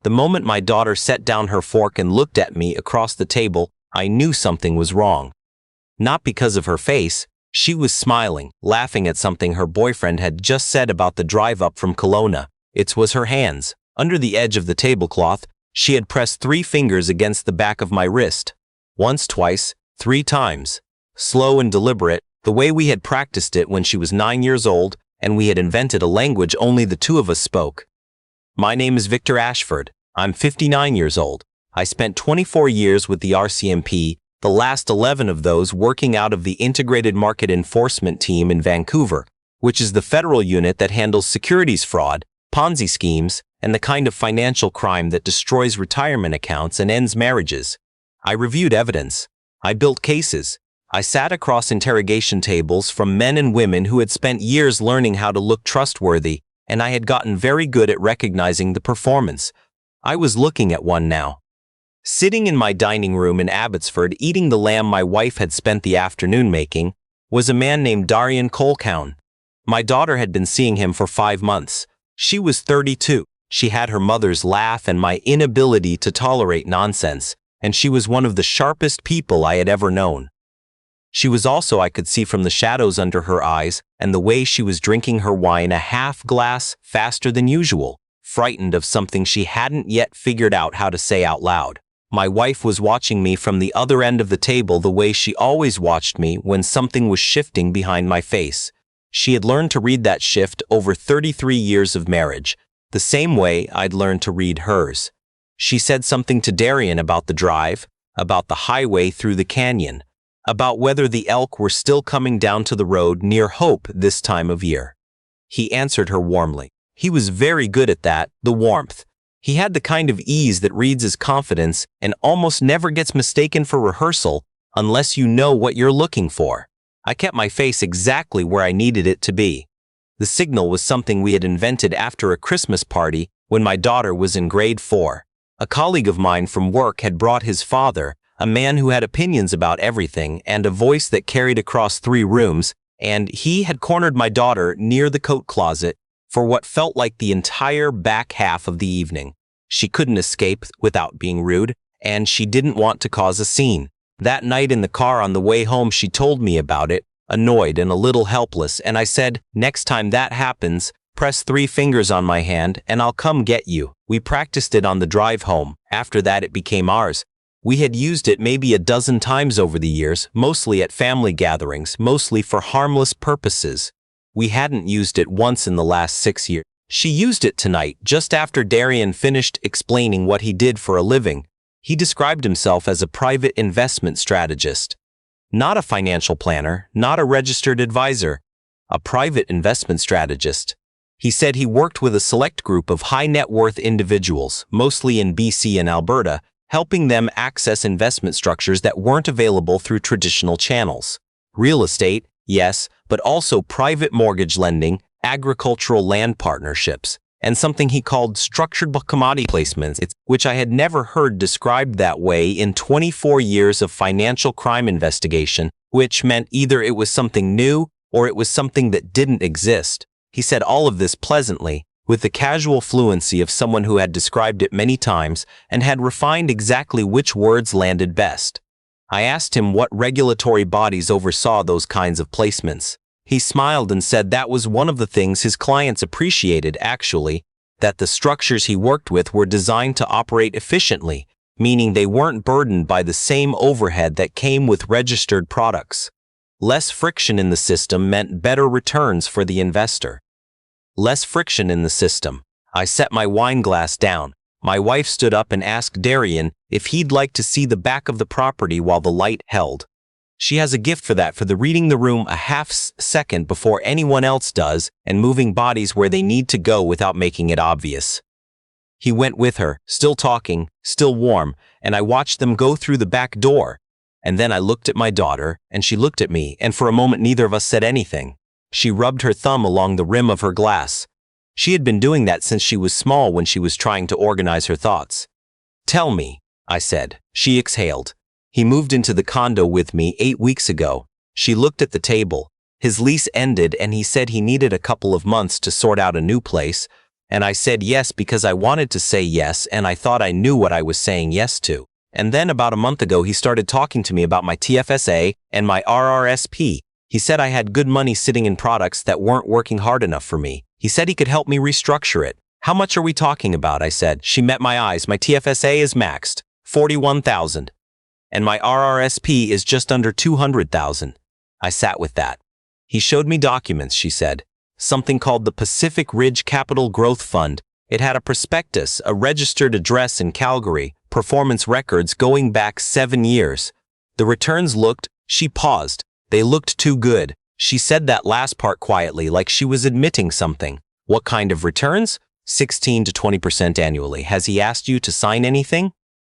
The moment my daughter set down her fork and looked at me across the table, I knew something was wrong. Not because of her face. She was smiling, laughing at something her boyfriend had just said about the drive up from Kelowna. It was her hands. Under the edge of the tablecloth, she had pressed 3 fingers against the back of my wrist. Once, twice, 3 times. Slow and deliberate, the way we had practiced it when she was 9 years old, and we had invented a language only the 2 of us spoke. My name is Victor Ashford. I'm 59 years old. I spent 24 years with the RCMP, the last 11 of those working out of the Integrated Market Enforcement Team in Vancouver, which is the federal unit that handles securities fraud, Ponzi schemes, and the kind of financial crime that destroys retirement accounts and ends marriages. I reviewed evidence. I built cases. I sat across interrogation tables from men and women who had spent years learning how to look trustworthy, and I had gotten very good at recognizing the performance. I was looking at one now. Sitting in my dining room in Abbotsford eating the lamb my wife had spent the afternoon making, was a man named Darian Colquhoun. My daughter had been seeing him for 5 months. She was 32. She had her mother's laugh and my inability to tolerate nonsense, and she was one of the sharpest people I had ever known. She was also, I could see from the shadows under her eyes and the way she was drinking her wine a half glass faster than usual, frightened of something she hadn't yet figured out how to say out loud. My wife was watching me from the other end of the table the way she always watched me when something was shifting behind my face. She had learned to read that shift over 33 years of marriage, the same way I'd learned to read hers. She said something to Darian about the drive, about the highway through the canyon, about whether the elk were still coming down to the road near Hope this time of year. He answered her warmly. He was very good at that, the warmth. He had the kind of ease that reads as confidence and almost never gets mistaken for rehearsal unless you know what you're looking for. I kept my face exactly where I needed it to be. The signal was something we had invented after a Christmas party when my daughter was in grade 4. A colleague of mine from work had brought his father, a man who had opinions about everything and a voice that carried across 3 rooms, and he had cornered my daughter near the coat closet for what felt like the entire back half of the evening. She couldn't escape without being rude, and she didn't want to cause a scene. That night in the car on the way home she told me about it, annoyed and a little helpless, and I said, "Next time that happens, press 3 fingers on my hand and I'll come get you." We practiced it on the drive home. After that it became ours. We had used it maybe a dozen times over the years, mostly at family gatherings, mostly for harmless purposes. We hadn't used it once in the last 6 years. She used it tonight, just after Darian finished explaining what he did for a living. He described himself as a private investment strategist. Not a financial planner, not a registered advisor. A private investment strategist. He said he worked with a select group of high net worth individuals, mostly in BC and Alberta, helping them access investment structures that weren't available through traditional channels. Real estate, yes, but also private mortgage lending, agricultural land partnerships, and something he called structured commodity placements, which I had never heard described that way in 24 years of financial crime investigation, which meant either it was something new or it was something that didn't exist. He said all of this pleasantly, with the casual fluency of someone who had described it many times and had refined exactly which words landed best. I asked him what regulatory bodies oversaw those kinds of placements. He smiled and said that was one of the things his clients appreciated, actually, that the structures he worked with were designed to operate efficiently, meaning they weren't burdened by the same overhead that came with registered products. Less friction in the system meant better returns for the investor. Less friction in the system. I set my wine glass down. My wife stood up and asked Darian if he'd like to see the back of the property while the light held. She has a gift for that, for the reading the room a half second before anyone else does and moving bodies where they need to go without making it obvious. He went with her, still talking, still warm, and I watched them go through the back door. And then I looked at my daughter, and she looked at me, and for a moment neither of us said anything. She rubbed her thumb along the rim of her glass. She had been doing that since she was small when she was trying to organize her thoughts. "Tell me," I said. She exhaled. "He moved into the condo with me 8 weeks ago." She looked at the table. His lease ended and he said he needed a couple of months to sort out a new place. And I said yes because I wanted to say yes and I thought I knew what I was saying yes to. And then about a month ago, he started talking to me about my TFSA and my RRSP. He said I had good money sitting in products that weren't working hard enough for me. He said he could help me restructure it. How much are we talking about? I said. She met my eyes. My TFSA is maxed, 41,000. And my RRSP is just under 200,000. I sat with that. He showed me documents, she said. Something called the Pacific Ridge Capital Growth Fund. It had a prospectus, a registered address in Calgary, performance records going back 7 years. The returns looked, she paused. They looked too good. She said that last part quietly, like she was admitting something. What kind of returns? 16 to 20% annually. Has he asked you to sign anything?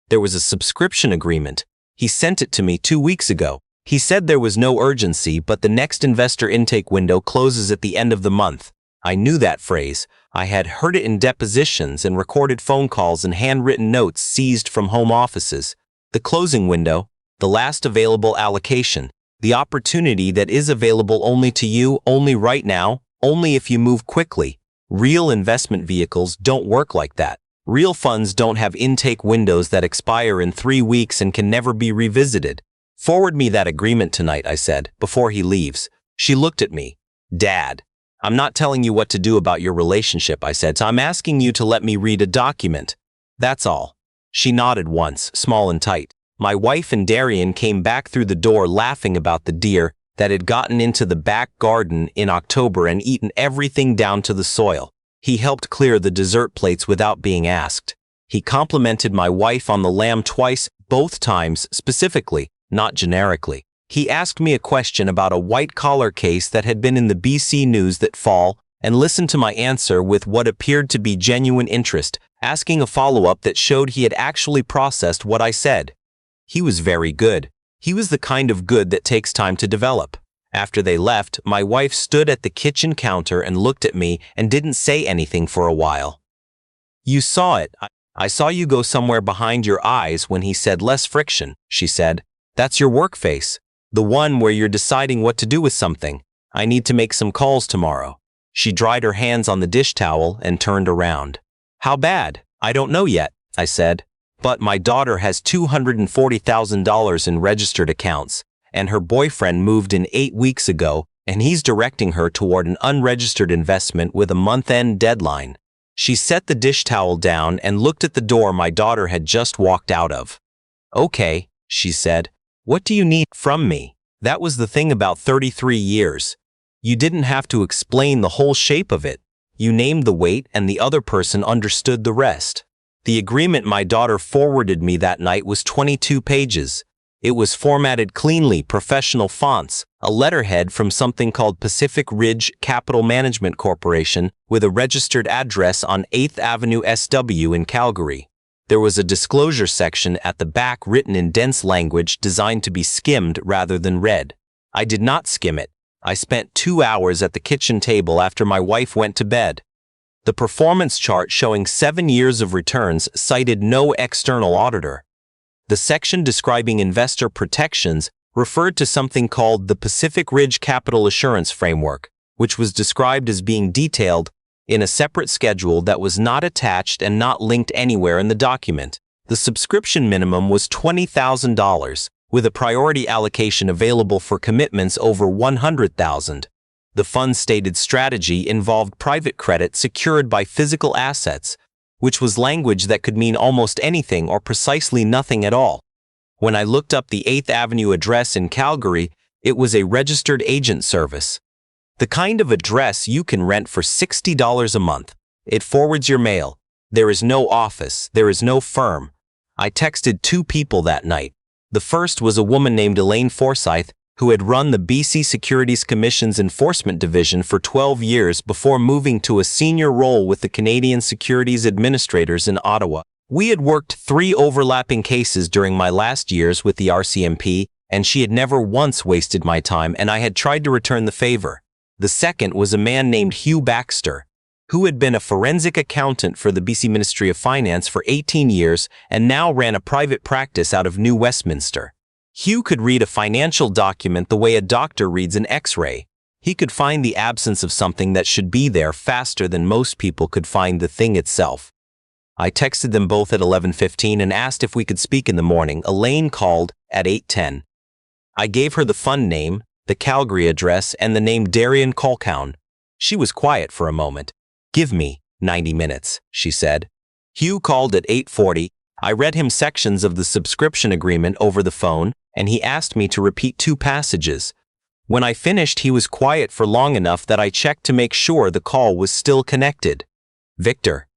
There was a subscription agreement. He sent it to me 2 weeks ago. He said there was no urgency, but the next investor intake window closes at the end of the month. I knew that phrase. I had heard it in depositions and recorded phone calls and handwritten notes seized from home offices. The closing window, the last available allocation, the opportunity that is available only to you, only right now, only if you move quickly. Real investment vehicles don't work like that. Real funds don't have intake windows that expire in 3 weeks and can never be revisited. Forward me that agreement tonight, I said, before he leaves. She looked at me. Dad, I'm not telling you what to do about your relationship, I said, so I'm asking you to let me read a document. That's all. She nodded once, small and tight. My wife and Darian came back through the door laughing about the deer that had gotten into the back garden in October and eaten everything down to the soil. He helped clear the dessert plates without being asked. He complimented my wife on the lamb twice, both times specifically, not generically. He asked me a question about a white-collar case that had been in the BC news that fall and listened to my answer with what appeared to be genuine interest, asking a follow-up that showed he had actually processed what I said. He was very good. He was the kind of good that takes time to develop. After they left, my wife stood at the kitchen counter and looked at me and didn't say anything for a while. You saw it. I saw you go somewhere behind your eyes when he said less friction, she said. That's your work face. The one where you're deciding what to do with something. I need to make some calls tomorrow. She dried her hands on the dish towel and turned around. How bad? I don't know yet, I said. But my daughter has $240,000 in registered accounts, and her boyfriend moved in 8 weeks ago, and he's directing her toward an unregistered investment with a month-end deadline. She set the dish towel down and looked at the door my daughter had just walked out of. Okay, she said. What do you need from me? That was the thing about 33 years. You didn't have to explain the whole shape of it. You named the weight and the other person understood the rest. The agreement my daughter forwarded me that night was 22 pages. It was formatted cleanly, professional fonts, a letterhead from something called Pacific Ridge Capital Management Corporation with a registered address on 8th Avenue SW in Calgary. There was a disclosure section at the back written in dense language designed to be skimmed rather than read. I did not skim it. I spent 2 hours at the kitchen table after my wife went to bed. The performance chart showing 7 years of returns cited no external auditor. The section describing investor protections referred to something called the Pacific Ridge Capital Assurance Framework, which was described as being detailed in a separate schedule that was not attached and not linked anywhere in the document. The subscription minimum was $20,000, with a priority allocation available for commitments over $100,000. The fund's stated strategy involved private credit secured by physical assets, which was language that could mean almost anything or precisely nothing at all. When I looked up the 8th Avenue address in Calgary, it was a registered agent service. The kind of address you can rent for $60 a month. It forwards your mail. There is no office. There is no firm. I texted 2 people that night. The first was a woman named Elaine Forsyth, who had run the BC Securities Commission's Enforcement Division for 12 years before moving to a senior role with the Canadian Securities Administrators in Ottawa. We had worked 3 overlapping cases during my last years with the RCMP, and she had never once wasted my time, and I had tried to return the favor. The second was a man named Hugh Baxter, who had been a forensic accountant for the BC Ministry of Finance for 18 years and now ran a private practice out of New Westminster. Hugh could read a financial document the way a doctor reads an X-ray. He could find the absence of something that should be there faster than most people could find the thing itself. I texted them both at 11:15 and asked if we could speak in the morning. Elaine called at 8:10. I gave her the fund name, the Calgary address, and the name Darian Colquhoun. She was quiet for a moment. "Give me 90 minutes, she said. Hugh called at 8:40. I read him sections of the subscription agreement over the phone, and he asked me to repeat 2 passages. When I finished, he was quiet for long enough that I checked to make sure the call was still connected. "Victor,"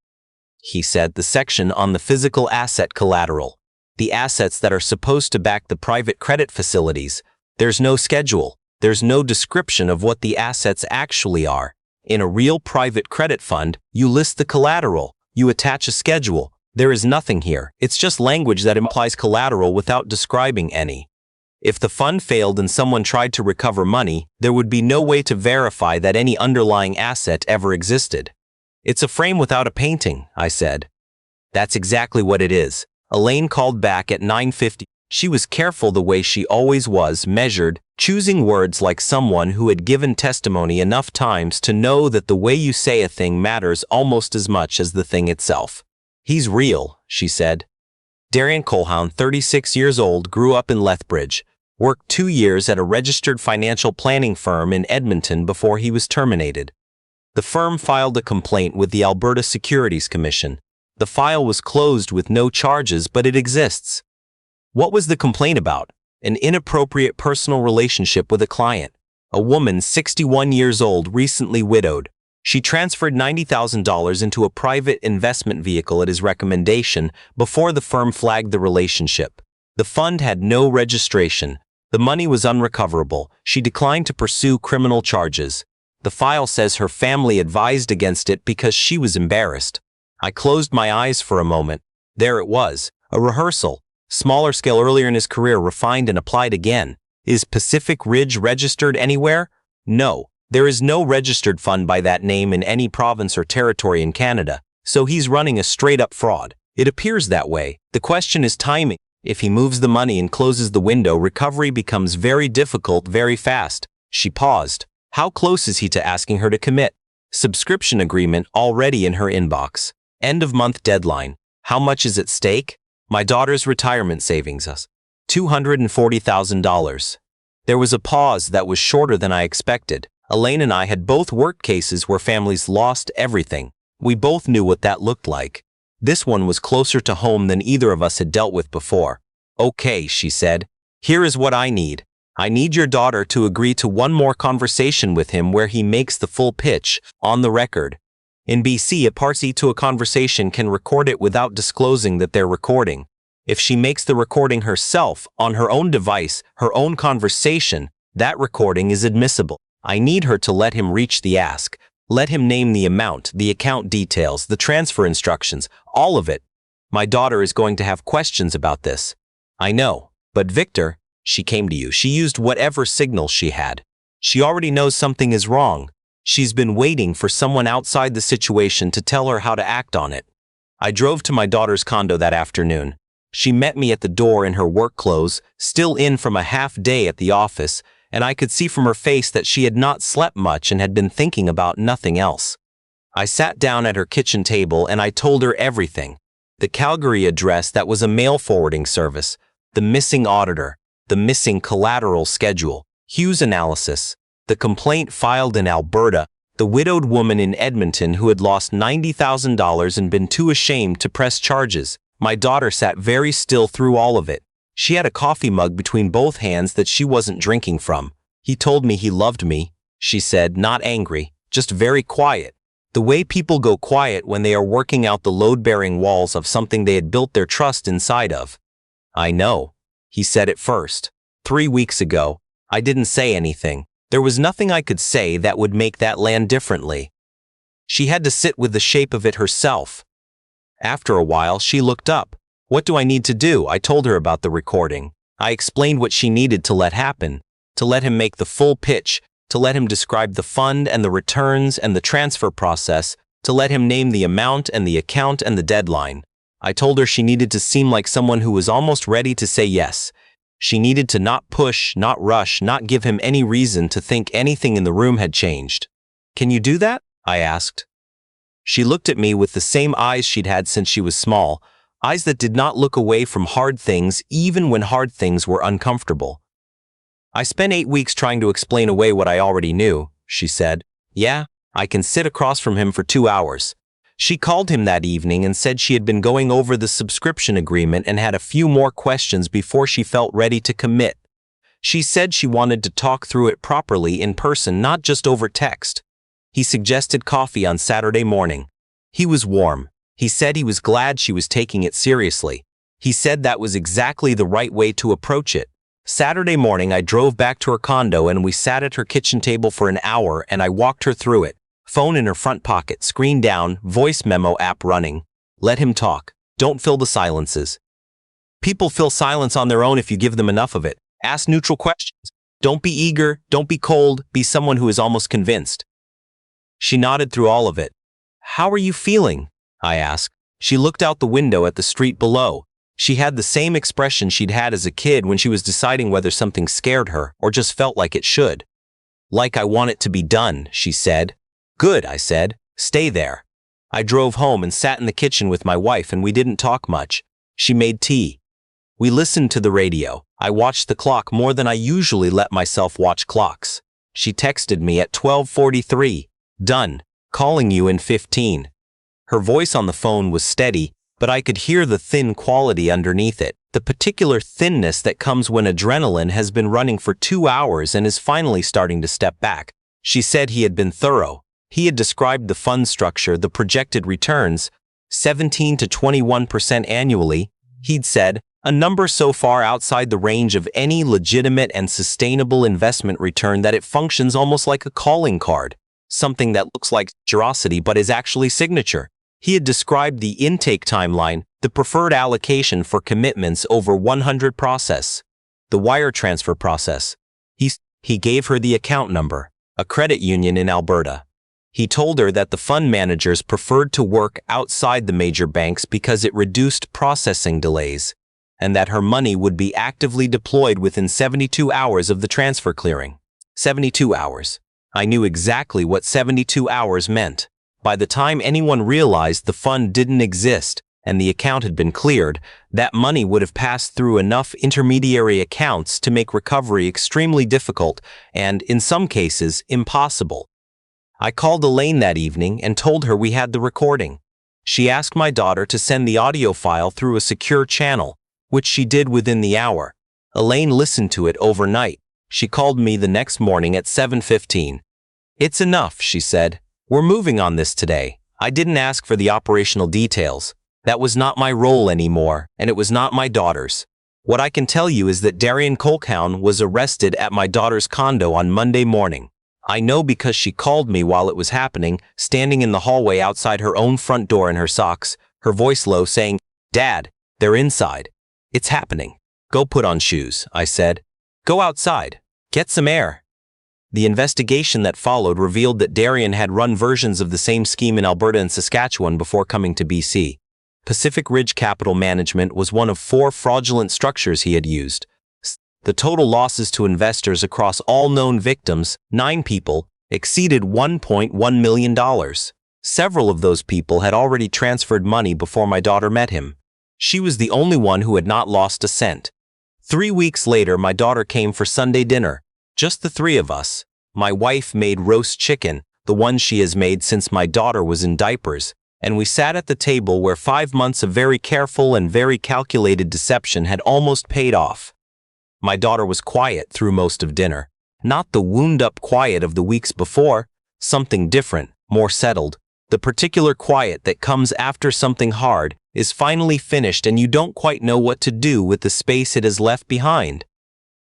he said, "the section on the physical asset collateral, the assets that are supposed to back the private credit facilities, there's no schedule, there's no description of what the assets actually are. In a real private credit fund, you list the collateral, you attach a schedule. There is nothing here. It's just language that implies collateral without describing any. If the fund failed and someone tried to recover money, there would be no way to verify that any underlying asset ever existed." "It's a frame without a painting," I said. "That's exactly what it is." Elaine called back at 9:50. She was careful the way she always was, measured, choosing words like someone who had given testimony enough times to know that the way you say a thing matters almost as much as the thing itself. "He's real," she said. Darian Colquhoun, 36 years old, grew up in Lethbridge, worked 2 years at a registered financial planning firm in Edmonton before he was terminated. The firm filed a complaint with the Alberta Securities Commission. The file was closed with no charges, but it exists. What was the complaint about? An inappropriate personal relationship with a client. A woman, 61 years old, recently widowed. She transferred $90,000 into a private investment vehicle at his recommendation before the firm flagged the relationship. The fund had no registration. The money was unrecoverable. She declined to pursue criminal charges. The file says her family advised against it because she was embarrassed. I closed my eyes for a moment. There it was, a rehearsal. Smaller scale earlier in his career, refined and applied again. Is Pacific Ridge registered anywhere? No. There is no registered fund by that name in any province or territory in Canada, so he's running a straight-up fraud. It appears that way. The question is timing. If he moves the money and closes the window, recovery becomes very difficult very fast. She paused. How close is he to asking her to commit? Subscription agreement already in her inbox. End of month deadline. How much is at stake? My daughter's retirement savings, $240,000. There was a pause that was shorter than I expected. Elaine and I had both worked cases where families lost everything. We both knew what that looked like. This one was closer to home than either of us had dealt with before. "Okay," she said. "Here is what I need. I need your daughter to agree to one more conversation with him where he makes the full pitch, on the record. In BC, a party to a conversation can record it without disclosing that they're recording. If she makes the recording herself, on her own device, her own conversation, that recording is admissible. I need her to let him reach the ask. Let him name the amount, the account details, the transfer instructions, all of it. My daughter is going to have questions about this. I know. But Victor, she came to you. She used whatever signal she had. She already knows something is wrong. She's been waiting for someone outside the situation to tell her how to act on it. I drove to my daughter's condo that afternoon. She met me at the door in her work clothes, still in from a half day at the office, and I could see from her face that she had not slept much and had been thinking about nothing else. I sat down at her kitchen table and I told her everything. The Calgary address that was a mail forwarding service, the missing auditor, the missing collateral schedule, Hugh's analysis, the complaint filed in Alberta, the widowed woman in Edmonton who had lost $90,000 and been too ashamed to press charges. My daughter sat very still through all of it. She had a coffee mug between both hands that she wasn't drinking from. "He told me he loved me," she said, not angry, just very quiet. The way people go quiet when they are working out the load-bearing walls of something they had built their trust inside of. "I know," he said at first. 3 weeks ago, I didn't say anything. There was nothing I could say that would make that land differently. She had to sit with the shape of it herself. After a while, she looked up. "What do I need to do?" I told her about the recording. I explained what she needed to let happen, to let him make the full pitch, to let him describe the fund and the returns and the transfer process, to let him name the amount and the account and the deadline. I told her she needed to seem like someone who was almost ready to say yes. She needed to not push, not rush, not give him any reason to think anything in the room had changed. "Can you do that?" I asked. She looked at me with the same eyes she'd had since she was small, eyes that did not look away from hard things even when hard things were uncomfortable. "I spent 8 weeks trying to explain away what I already knew," she said. "Yeah, I can sit across from him for 2 hours. She called him that evening and said she had been going over the subscription agreement and had a few more questions before she felt ready to commit. She said she wanted to talk through it properly in person, not just over text. He suggested coffee on Saturday morning. He was warm. He said he was glad she was taking it seriously. He said that was exactly the right way to approach it. Saturday morning, I drove back to her condo and we sat at her kitchen table for an hour and I walked her through it. Phone in her front pocket, screen down, voice memo app running. Let him talk. Don't fill the silences. People fill silence on their own if you give them enough of it. Ask neutral questions. Don't be eager, don't be cold, be someone who is almost convinced. She nodded through all of it. "How are you feeling?" I asked. She looked out the window at the street below. She had the same expression she'd had as a kid when she was deciding whether something scared her or just felt like it should. "Like I want it to be done," she said. "Good," I said. "Stay there." I drove home and sat in the kitchen with my wife and we didn't talk much. She made tea. We listened to the radio. I watched the clock more than I usually let myself watch clocks. She texted me at 12:43. "Done. Calling you in 15. Her voice on the phone was steady, but I could hear the thin quality underneath it, the particular thinness that comes when adrenaline has been running for 2 hours and is finally starting to step back. She said he had been thorough. He had described the fund structure, the projected returns, 17 to 21% annually. He'd said, a number so far outside the range of any legitimate and sustainable investment return that it functions almost like a calling card, something that looks like generosity but is actually signature. He had described the intake timeline, the preferred allocation for commitments over 100 process, the wire transfer process. He gave her the account number, a credit union in Alberta. He told her that the fund managers preferred to work outside the major banks because it reduced processing delays, and that her money would be actively deployed within 72 hours of the transfer clearing. 72 hours. I knew exactly what 72 hours meant. By the time anyone realized the fund didn't exist and the account had been cleared, that money would have passed through enough intermediary accounts to make recovery extremely difficult and, in some cases, impossible. I called Elaine that evening and told her we had the recording. She asked my daughter to send the audio file through a secure channel, which she did within the hour. Elaine listened to it overnight. She called me the next morning at 7:15. "It's enough," she said. "We're moving on this today. I didn't ask for the operational details. That was not my role anymore, and it was not my daughter's. What I can tell you is that Darian Colquhoun was arrested at my daughter's condo on Monday morning. I know because she called me while it was happening, standing in the hallway outside her own front door in her socks, her voice low, saying, 'Dad, they're inside. It's happening. Go put on shoes,' I said. 'Go outside. Get some air.'" The investigation that followed revealed that Darian had run versions of the same scheme in Alberta and Saskatchewan before coming to BC. Pacific Ridge Capital Management was one of 4 fraudulent structures he had used. The total losses to investors across all known victims, 9 people, exceeded $1.1 million. Several of those people had already transferred money before my daughter met him. She was the only one who had not lost a cent. 3 weeks later, my daughter came for Sunday dinner. Just the 3 of us. My wife made roast chicken, the one she has made since my daughter was in diapers, and we sat at the table where 5 months of very careful and very calculated deception had almost paid off. My daughter was quiet through most of dinner. Not the wound-up quiet of the weeks before, something different, more settled. The particular quiet that comes after something hard is finally finished and you don't quite know what to do with the space it has left behind.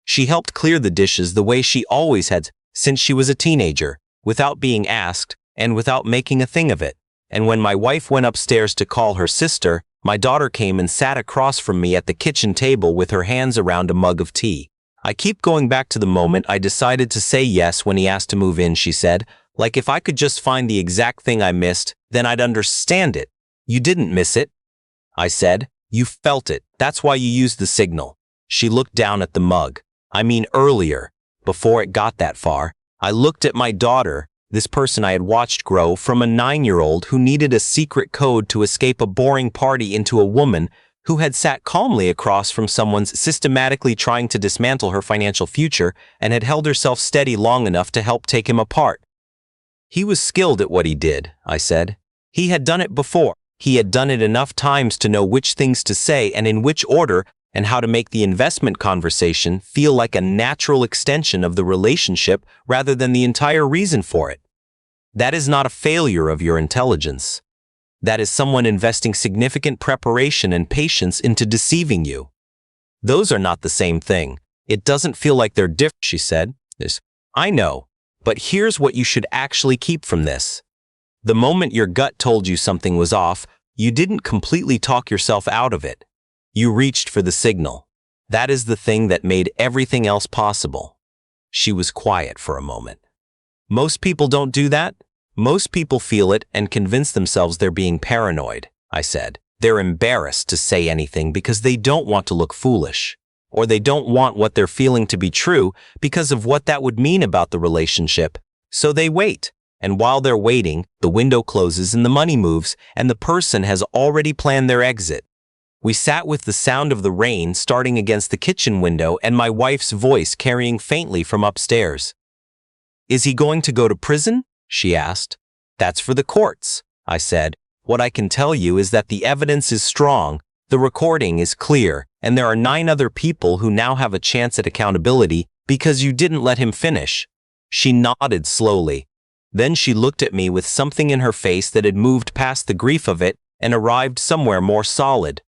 She helped clear the dishes the way she always had since she was a teenager, without being asked and without making a thing of it. And when my wife went upstairs to call her sister, my daughter came and sat across from me at the kitchen table with her hands around a mug of tea. "I keep going back to the moment I decided to say yes when he asked to move in," she said. "Like if I could just find the exact thing I missed, then I'd understand it." "You didn't miss it," I said. "You felt it. That's why you used the signal." She looked down at the mug. I mean earlier, before it got that far. I looked at my daughter, this person I had watched grow from a 9-year-old who needed a secret code to escape a boring party into a woman who had sat calmly across from someone's systematically trying to dismantle her financial future and had held herself steady long enough to help take him apart. He was skilled at what he did, I said. He had done it before. He had done it enough times to know which things to say and in which order, and how to make the investment conversation feel like a natural extension of the relationship rather than the entire reason for it. That is not a failure of your intelligence. That is someone investing significant preparation and patience into deceiving you. Those are not the same thing. It doesn't feel like they're different, she said. I know, but here's what you should actually keep from this. The moment your gut told you something was off, you didn't completely talk yourself out of it. You reached for the signal. That is the thing that made everything else possible. She was quiet for a moment. Most people don't do that. Most people feel it and convince themselves they're being paranoid, I said. They're embarrassed to say anything because they don't want to look foolish, or they don't want what they're feeling to be true because of what that would mean about the relationship. So they wait. And while they're waiting, the window closes and the money moves, and the person has already planned their exit. We sat with the sound of the rain starting against the kitchen window and my wife's voice carrying faintly from upstairs. Is he going to go to prison? She asked. That's for the courts, I said. What I can tell you is that the evidence is strong, the recording is clear, and there are 9 other people who now have a chance at accountability because you didn't let him finish. She nodded slowly. Then she looked at me with something in her face that had moved past the grief of it and arrived somewhere more solid.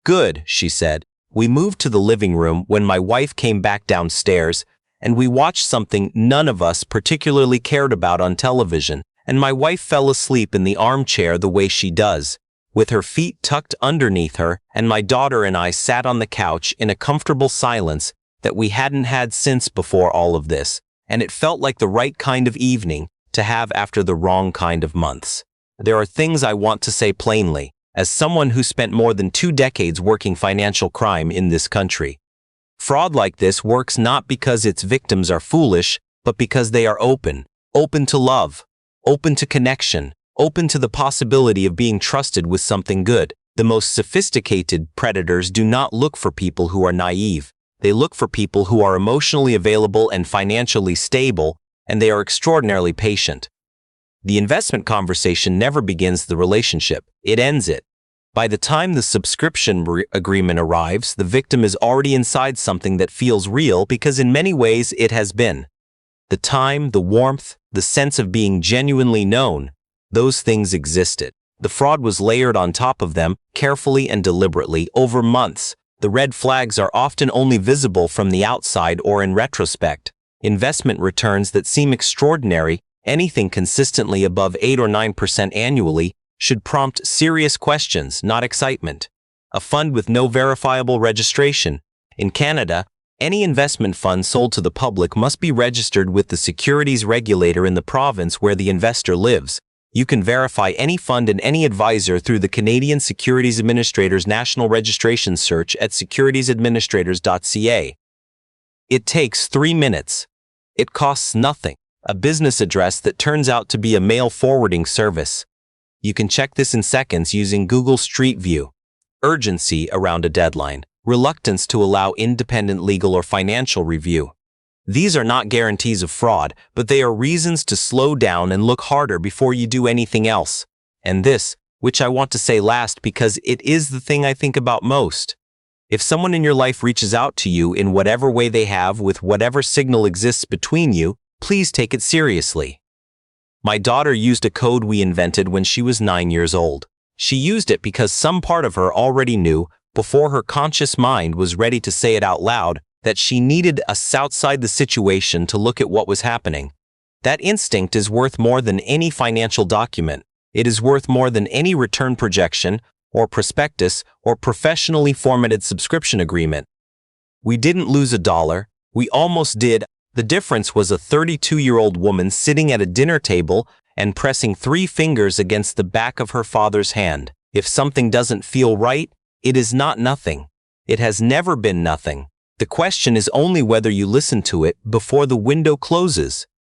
Good, she said. We moved to the living room when my wife came back downstairs, and we watched something none of us particularly cared about on television, and my wife fell asleep in the armchair the way she does, with her feet tucked underneath her, and my daughter and I sat on the couch in a comfortable silence that we hadn't had since before all of this, and it felt like the right kind of evening to have after the wrong kind of months. There are things I want to say plainly, as someone who spent more than 2 decades working financial crime in this country. Fraud like this works not because its victims are foolish, but because they are open to love, open to connection, open to the possibility of being trusted with something good. The most sophisticated predators do not look for people who are naive. They look for people who are emotionally available and financially stable, and they are extraordinarily patient. The investment conversation never begins the relationship, it ends it. By the time the subscription agreement arrives, the victim is already inside something that feels real because in many ways it has been. The time, the warmth, the sense of being genuinely known, those things existed. The fraud was layered on top of them, carefully and deliberately, over months. The red flags are often only visible from the outside or in retrospect. Investment returns that seem extraordinary, anything consistently above 8 or 9% annually, should prompt serious questions, not excitement. A fund with no verifiable registration. In Canada, any investment fund sold to the public must be registered with the securities regulator in the province where the investor lives. You can verify any fund and any advisor through the Canadian Securities Administrators National Registration Search at securitiesadministrators.ca. It takes 3 minutes. It costs nothing. A business address that turns out to be a mail forwarding service. You can check this in seconds using Google Street View. Urgency around a deadline. Reluctance to allow independent legal or financial review. These are not guarantees of fraud, but they are reasons to slow down and look harder before you do anything else. And this, which I want to say last because it is the thing I think about most. If someone in your life reaches out to you in whatever way they have with whatever signal exists between you, please take it seriously. My daughter used a code we invented when she was 9 years old. She used it because some part of her already knew, before her conscious mind was ready to say it out loud, that she needed us outside the situation to look at what was happening. That instinct is worth more than any financial document. It is worth more than any return projection, or prospectus, or professionally formatted subscription agreement. We didn't lose $1. We almost did. The difference was a 32-year-old woman sitting at a dinner table and pressing 3 fingers against the back of her father's hand. If something doesn't feel right, it is not nothing. It has never been nothing. The question is only whether you listen to it before the window closes.